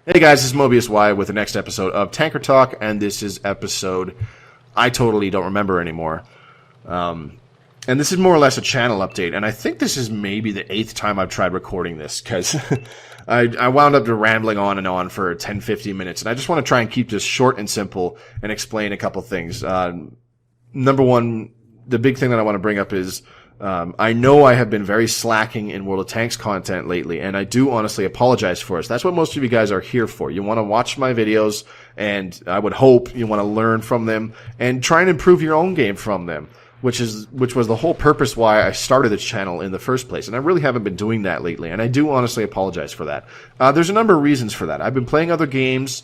Hey guys, this is Mobius Y with the next episode of Tanker Talk, and this is episode I totally don't remember anymore. And this is more or less a channel update, and I think this is maybe the 8th time I've tried recording this, because I wound up rambling on and on for 10-15 minutes, and I just want to try and keep this short and simple and explain a couple things. Number one, the big thing that I want to bring up is I know I have been very slacking in World of Tanks content lately, and I do honestly apologize for it. That's what most of you guys are here for. You want to watch my videos, and I would hope you want to learn from them and try and improve your own game from them, which was the whole purpose why I started this channel in the first place. And I really haven't been doing that lately, and I do honestly apologize for that. There's a number of reasons for that. I've been playing other games,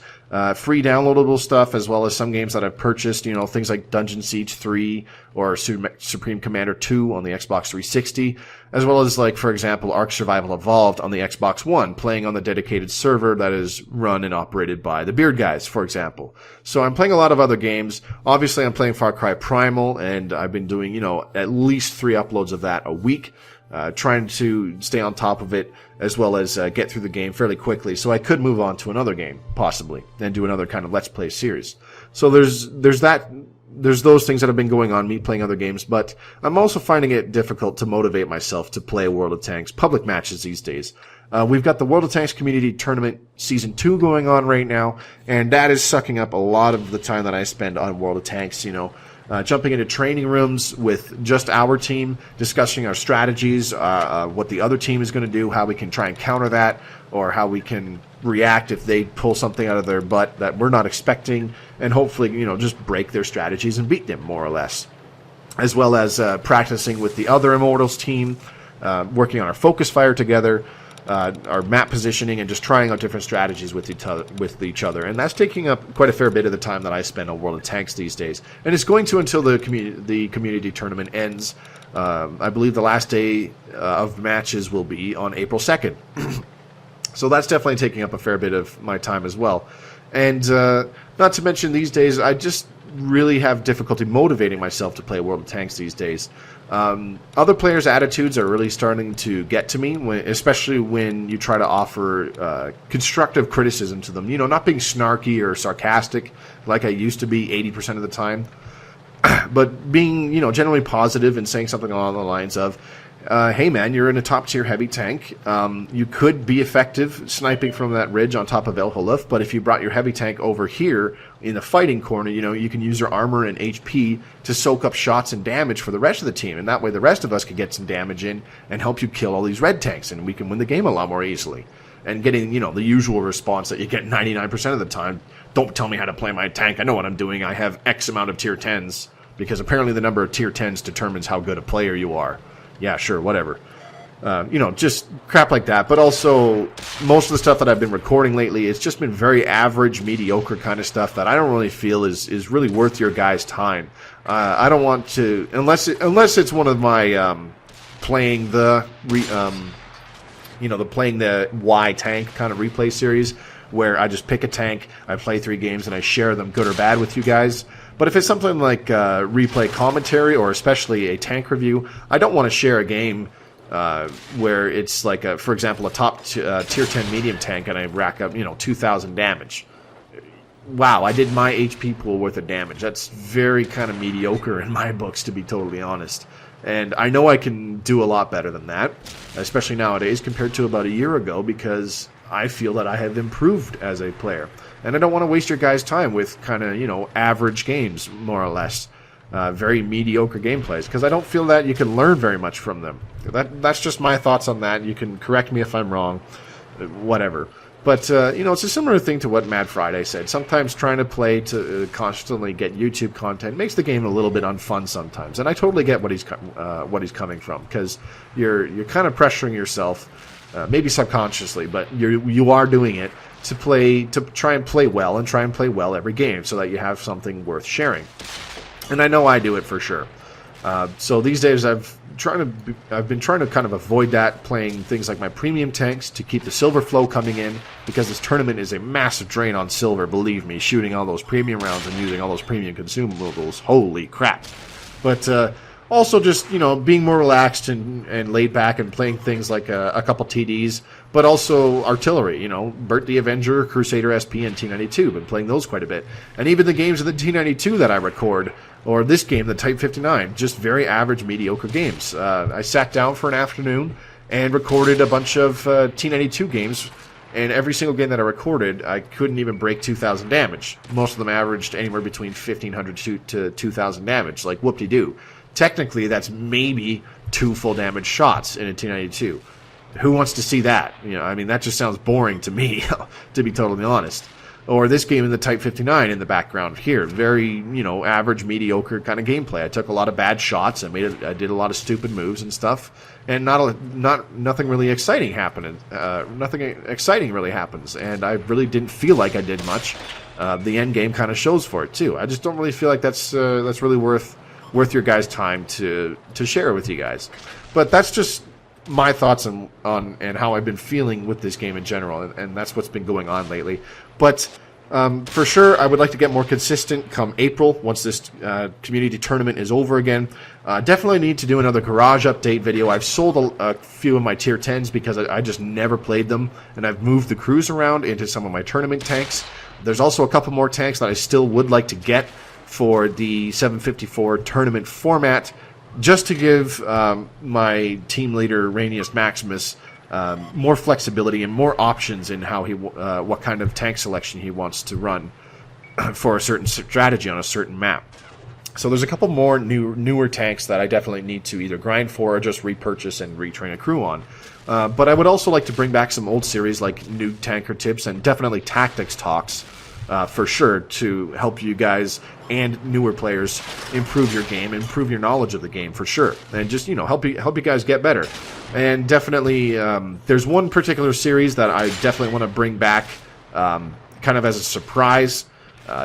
free downloadable stuff, as well as some games that I've purchased, things like Dungeon Siege 3 or Supreme Commander 2 on the Xbox 360, as well as, like, for example, Ark Survival Evolved on the Xbox One, playing on the dedicated server that is run and operated by the Beard Guys, for example. So I'm playing a lot of other games. Obviously, I'm playing Far Cry Primal, and I've been doing, at least 3 uploads of that a week, trying to stay on top of it, as well as get through the game fairly quickly, so I could move on to another game, possibly, and do another kind of Let's Play series. So there's those things that have been going on, me playing other games, but I'm also finding it difficult to motivate myself to play World of Tanks public matches these days. We've got the World of Tanks Community Tournament Season 2 going on right now, and that is sucking up a lot of the time that I spend on World of Tanks, jumping into training rooms with just our team, discussing our strategies, what the other team is going to do, how we can try and counter that, or how we can react if they pull something out of their butt that we're not expecting, and hopefully, just break their strategies and beat them, more or less. As well as practicing with the other Immortals team, working on our focus fire together, our map positioning, and just trying out different strategies with each other. And that's taking up quite a fair bit of the time that I spend on World of Tanks these days. And it's going to until the community tournament ends. I believe the last day of matches will be on April 2nd. So that's definitely taking up a fair bit of my time as well. And not to mention, these days, I just really have difficulty motivating myself to play World of Tanks these days. Other players' attitudes are really starting to get to me, especially when you try to offer constructive criticism to them. Not being snarky or sarcastic like I used to be 80% of the time, but being, generally positive and saying something along the lines of, hey man, you're in a top-tier heavy tank. You could be effective sniping from that ridge on top of El Haluf, but if you brought your heavy tank over here in the fighting corner, you can use your armor and HP to soak up shots and damage for the rest of the team, and that way the rest of us can get some damage in and help you kill all these red tanks, and we can win the game a lot more easily. And getting, the usual response that you get 99% of the time, don't tell me how to play my tank, I know what I'm doing, I have X amount of tier 10s, because apparently the number of tier 10s determines how good a player you are. Yeah, sure, whatever. Just crap like that. But also, most of the stuff that I've been recording lately, it's just been very average, mediocre kind of stuff that I don't really feel is really worth your guys' time. I don't want to, unless it's one of my playing the playing the Y tank kind of replay series, where I just pick a tank, I play 3 games, and I share them, good or bad, with you guys. But if it's something like replay commentary, or especially a tank review, I don't want to share a game where it's like, for example, a top tier 10 medium tank, and I rack up 2,000 damage. Wow, I did my HP pool worth of damage. That's very kind of mediocre in my books, to be totally honest. And I know I can do a lot better than that, especially nowadays compared to about a year ago, because I feel that I have improved as a player. And I don't want to waste your guys' time with kind of, average games, more or less. Very mediocre gameplays, because I don't feel that you can learn very much from them. That's just my thoughts on that. You can correct me if I'm wrong, whatever. But, it's a similar thing to what Mad Friday said. Sometimes trying to play to constantly get YouTube content makes the game a little bit unfun sometimes. And I totally get what he's coming from, because you're kind of pressuring yourself, maybe subconsciously, but you are doing it to try and play well, and try and play well every game, so that you have something worth sharing. And I know I do it for sure. So these days I've been trying to kind of avoid that, playing things like my premium tanks to keep the silver flow coming in, because this tournament is a massive drain on silver, believe me, shooting all those premium rounds and using all those premium consumables. Holy crap. But Also, just, you know, being more relaxed and laid back and playing things like a couple TDs, but also artillery, you know, Bert the Avenger, Crusader SP, and T92. Been playing those quite a bit. And even the games of the T92 that I record, or this game, the Type 59, just very average, mediocre games. I sat down for an afternoon and recorded a bunch of T92 games, and every single game that I recorded, I couldn't even break 2,000 damage. Most of them averaged anywhere between 1,500 to 2,000 damage, like whoop-de-doo. Technically, that's maybe 2 full damage shots in a T92. Who wants to see that? You know, I mean, that just sounds boring to me, to be totally honest. Or this game in the Type 59 in the background here, very, you know, average, mediocre kind of gameplay. I took a lot of bad shots. I did a lot of stupid moves and stuff, and nothing really exciting happened. Nothing exciting really happens, and I really didn't feel like I did much. The end game kind of shows for it too. I just don't really feel like that's really worth your guys' time to share with you guys. But that's just my thoughts on and how I've been feeling with this game in general, and that's what's been going on lately. But for sure, I would like to get more consistent come April, once this community tournament is over again. Definitely need to do another garage update video. I've sold a few of my tier 10s because I just never played them, and I've moved the crews around into some of my tournament tanks. There's also a couple more tanks that I still would like to get for the 754 tournament format, just to give my team leader, Rainius Maximus, more flexibility and more options in how what kind of tank selection he wants to run for a certain strategy on a certain map. So there's a couple more newer tanks that I definitely need to either grind for or just repurchase and retrain a crew on. But I would also like to bring back some old series like new tanker tips and definitely tactics talks, for sure, to help you guys and newer players improve your game, improve your knowledge of the game, for sure, and just, you know, help you guys get better. And definitely, there's one particular series that I definitely want to bring back, kind of as a surprise.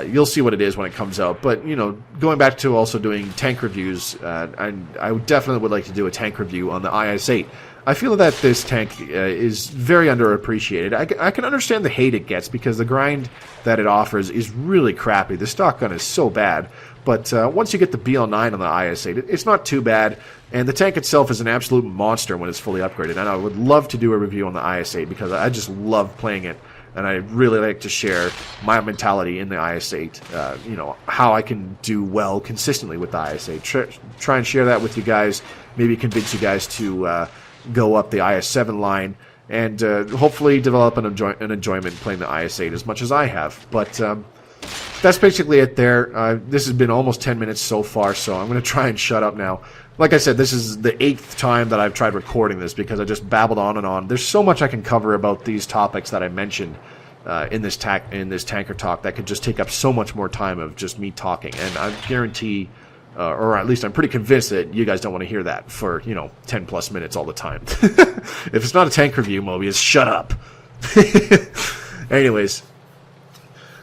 You'll see what it is when it comes out. But, you know, going back to also doing tank reviews, and I definitely would like to do a tank review on the IS-8. I feel that this tank is very underappreciated. I can understand the hate it gets because the grind that it offers is really crappy. The stock gun is so bad. But once you get the BL9 on the IS-8, it's not too bad. And the tank itself is an absolute monster when it's fully upgraded. And I would love to do a review on the IS-8 because I just love playing it. And I really like to share my mentality in the IS-8, you know, how I can do well consistently with the IS-8. Try and share that with you guys, maybe convince you guys to go up the IS-7 line, and hopefully develop an enjoyment playing the IS-8 as much as I have. But that's basically it there. This has been almost 10 minutes so far, so I'm going to try and shut up now. Like I said, this is the 8th time that I've tried recording this because I just babbled on and on. There's so much I can cover about these topics that I mentioned in this tanker talk that could just take up so much more time of just me talking. And I guarantee, or at least I'm pretty convinced that you guys don't want to hear that for, you know, 10 plus minutes all the time. If it's not a tank review, Mobius, shut up. Anyways,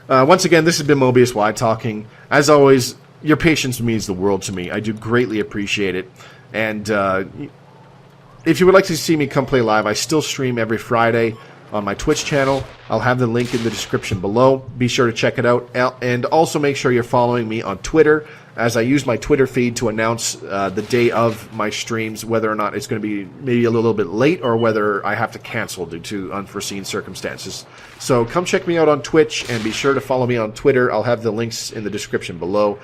once again, this has been Mobius Wide talking. As always, your patience means the world to me. I do greatly appreciate it. And if you would like to see me come play live, I still stream every Friday on my Twitch channel. I'll have the link in the description below. Be sure to check it out. And also make sure you're following me on Twitter, as I use my Twitter feed to announce the day of my streams, whether or not it's going to be maybe a little bit late or whether I have to cancel due to unforeseen circumstances. So come check me out on Twitch and be sure to follow me on Twitter. I'll have the links in the description below.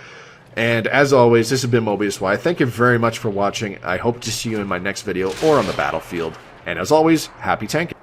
And as always, this has been Mobius Y. Thank you very much for watching. I hope to see you in my next video or on the battlefield. And as always, happy tanking.